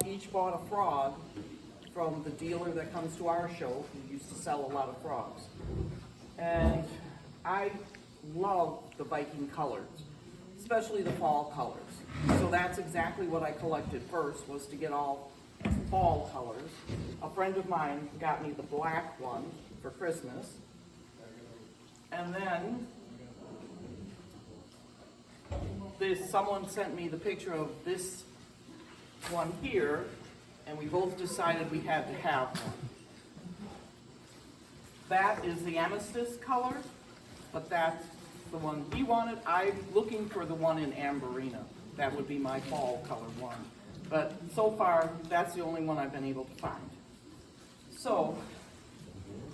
each bought a frog from the dealer that comes to our show, who used to sell a lot of frogs. And I love the Viking colors, especially the fall colors. So that's exactly what I collected first, was to get all fall colors. A friend of mine got me the black one for Christmas. And then someone sent me the picture of this one here, and we both decided we had to have one. That is the amethyst color, but that's the one he wanted. I'm looking for the one in Amberina. That would be my fall color one. But so far, that's the only one I've been able to find. So,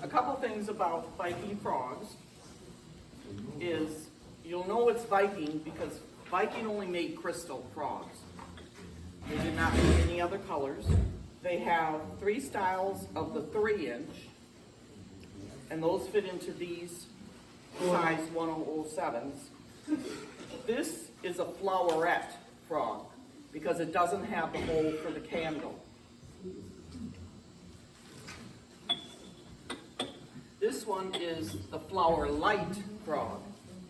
a couple things about Viking frogs is you'll know it's Viking because Viking only made crystal frogs. They did not make any other colors. They have 3 styles of the 3-inch, and those fit into these size 1007s. This is a flowerette frog because it doesn't have the hole for the candle. This one is the flower light frog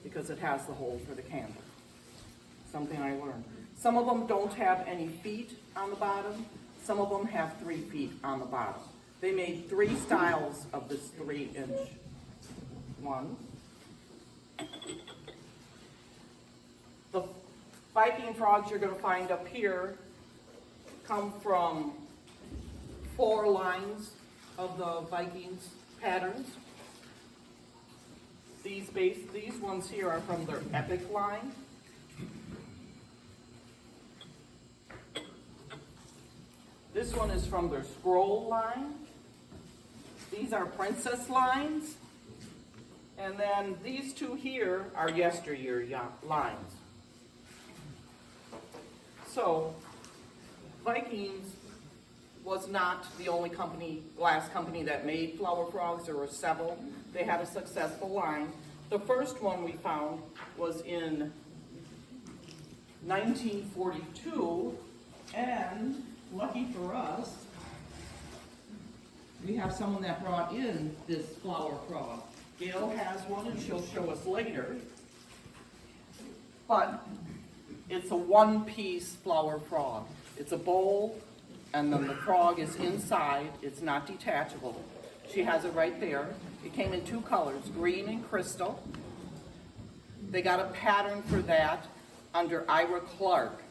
because it has the hole for the candle. Something I learned. Some of them don't have any feet on the bottom. Some of them have 3 feet on the bottom. They made 3 styles of this 3-inch one. The Viking frogs you're going to find up here come from 4 lines of the Vikings patterns. These ones here are from their epic line. This one is from their scroll line. These are princess lines. And then these 2 here are yesteryear lines. So, Vikings was not the only glass company that made flower frogs. There were several. They had a successful line. The first one we found was in 1942, and lucky for us, we have someone that brought in this flower frog. Gail has one and she'll show us later. But it's a 1-piece flower frog. It's a bowl, and then the frog is inside. It's not detachable. She has it right there. It came in 2 colors, green and crystal. They got a pattern for that under Ira Clark,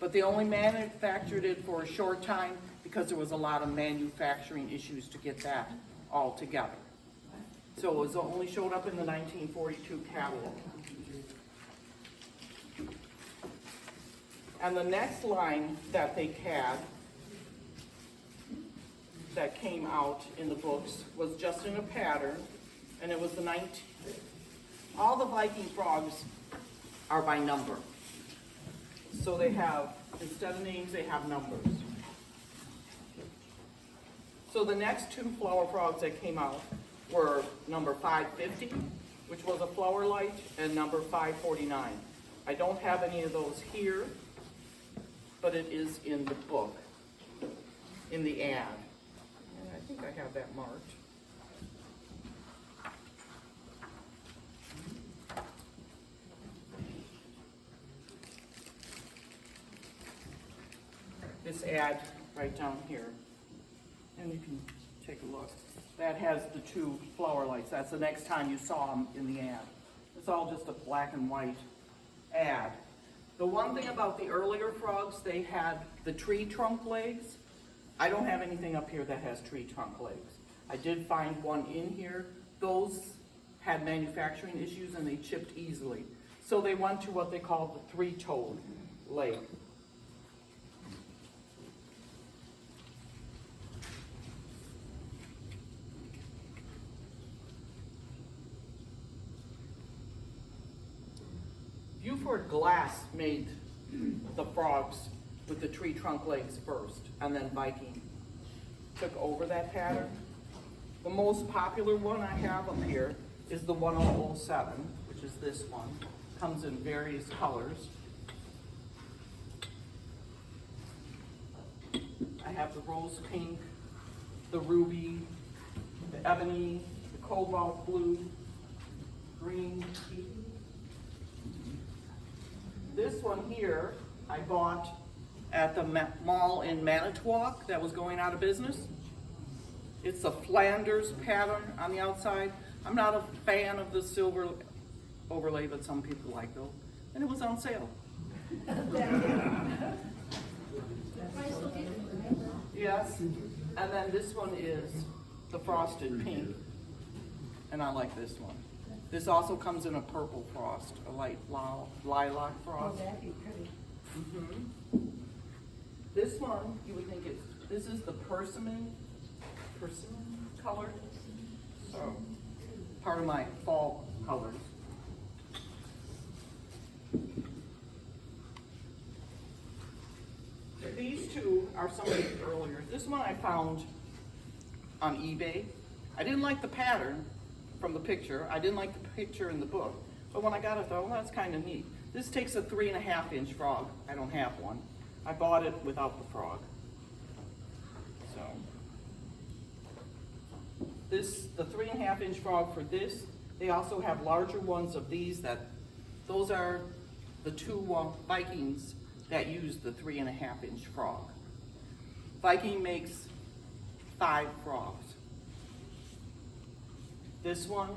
but they only manufactured it for a short time because there was a lot of manufacturing issues to get that all together. So it was only showed up in the 1942 catalog. And the next line that they had that came out in the books was just in a pattern, and it was all the Viking frogs are by number. So they have, instead of names, they have numbers. So the next 2 flower frogs that came out were number 550, which was a flower light, and number 549. I don't have any of those here, but it is in the book, in the ad. And I think I have that marked. This ad right down here, and you can take a look. That has the 2 flower lights. That's the next time you saw them in the ad. It's all just a black and white ad. The one thing about the earlier frogs, they had the tree trunk legs. I don't have anything up here that has tree trunk legs. I did find one in here. Those had manufacturing issues and they chipped easily. So they went to what they call the 3-toed leg. Viking Glass made the frogs with the tree trunk legs first, and then Viking took over that pattern. The most popular one I have up here is the 1007, which is this one. Comes in various colors. have the rose pink, the ruby, the ebony, the cobalt blue, green. This one here, I bought at the mall in Manitowoc that was going out of business. It's a Flanders pattern on the outside. I'm not a fan of the silver overlay, but some people like those. And it was on sale. Yes, and then this one is the frosted pink, and I like this one. This also comes in a purple frost, a light lilac frost. Oh, that'd be pretty. This one, you would think this is the persimmon color. So, part of my fall colors. These two are some of the earlier. This one I found on eBay. I didn't like the pattern from the picture. I didn't like the picture in the book. But when I got it, I thought, well, that's kind of neat. This takes a 3.5-inch frog. I don't have one. I bought it without the frog. So, the 3.5-inch frog for this, they also have larger ones of these those are the two Vikings that use the 3.5-inch frog. Viking makes 5 frogs. This one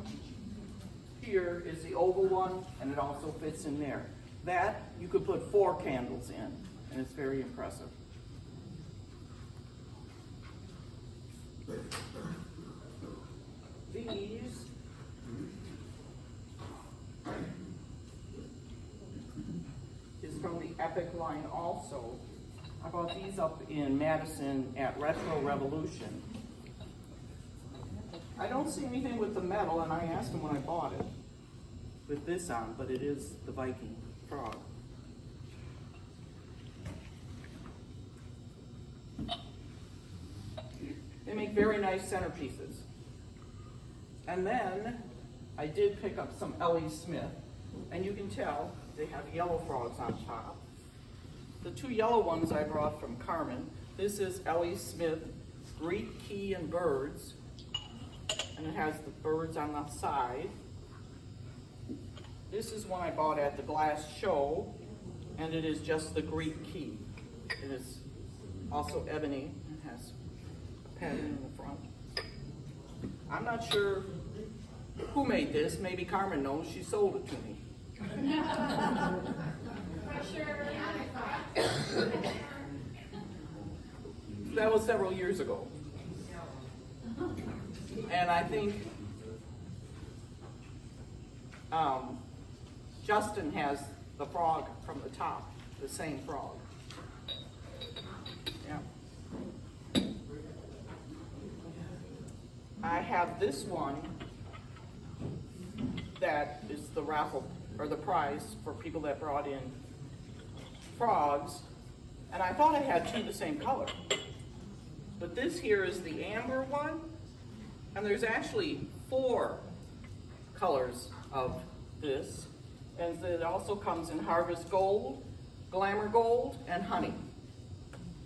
here is the oval one, and it also fits in there. That you could put 4 candles in, and it's very impressive. These is from the Epic line also. I bought these up in Madison at Retro Revolution. I don't see anything with the metal, and I asked them when I bought it with this on, but it is the Viking frog. They make very nice centerpieces. And then I did pick up some L.E. Smith, and you can tell they have yellow frogs on top. The 2 yellow ones I brought from Carmen. This is L.E. Smith Greek Key and Birds, and it has the birds on the side. This is one I bought at the glass show, and it is just the Greek key. It is also ebony and has a pattern in the front. I'm not sure who made this. Maybe Carmen knows. She sold it to me. That was several years ago. And I think Justin has the frog from the top, the same frog. Yeah. I have this one that is the raffle, or the prize for people that brought in frogs. And I thought I had 2 the same color. But this here is the amber one. And there's actually 4 colors of this. And it also comes in Harvest Gold, Glamour Gold, and Honey.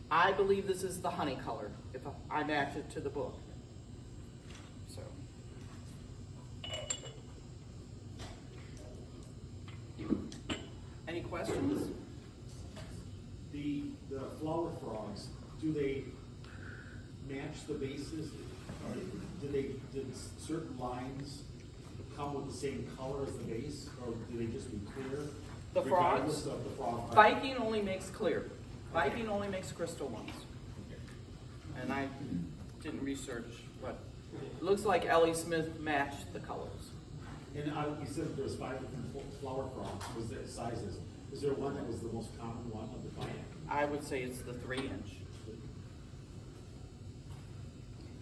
I believe this is the honey color, if I match it to the book. So. Any questions? The flower frogs, do they match the bases? Did certain lines come with the same color as the base, or do they just be clear? The frogs? Regardless of the frog. Viking only makes clear. Viking only makes crystal ones. And I didn't research, but it looks like L.E. Smith matched the colors. And you said there was 5 different flower frogs. Was there sizes? Is there one that was the most common one of the 5? I would say it's the 3-inch.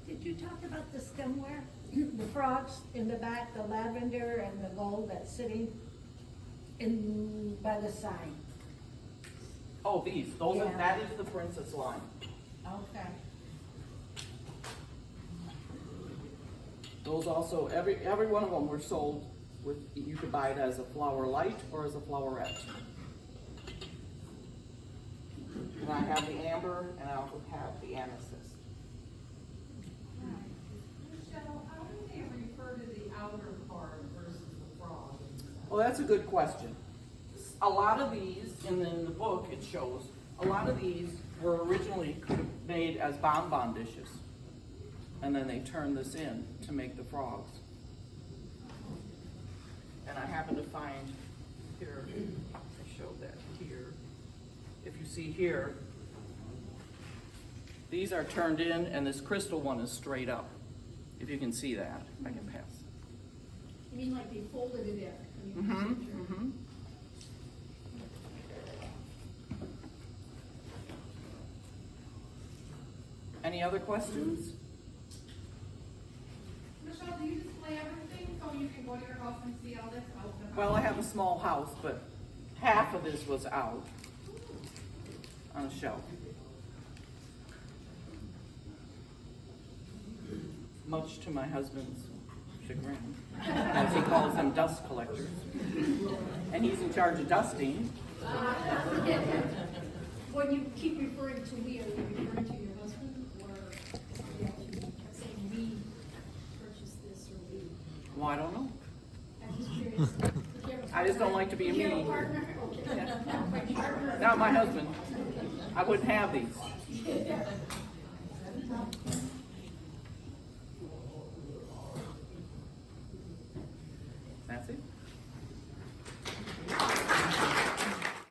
Did you talk about the stemware? The frogs in the back, the lavender and the gold that's sitting in by the sign. Oh, these. Those Yeah. are, that is the princess line. Okay. Those also, every one of them were sold with, you could buy it as a flower light or as a flowerette. And I have the amber, and I also have the amethyst. Michelle, how do they refer to the outer part versus the frog? Well, that's a good question. A lot of these, in the book it shows, a lot of these were originally made as bonbon dishes. And then they turned this in to make the frogs. And I happen to find here, I showed that here. If you see here, these are turned in and this crystal one is straight up. If you can see that, I can pass. You mean like they folded it in? Mm-hmm, mm-hmm. Any other questions? Michelle, do you display everything so you can go to your house and see all this out and about? Well, I have a small house, but half of this was out on a shelf. Much to my husband's chagrin, as he calls them dust collectors. And he's in charge of dusting. When you keep referring to we, are you referring to your husband, or yeah, you kept saying we purchased this or we? Well, I don't know. I'm just curious. If you have a I just don't like to be a if you have me. partner? Okay. Not my partner. Not my husband. I wouldn't have these.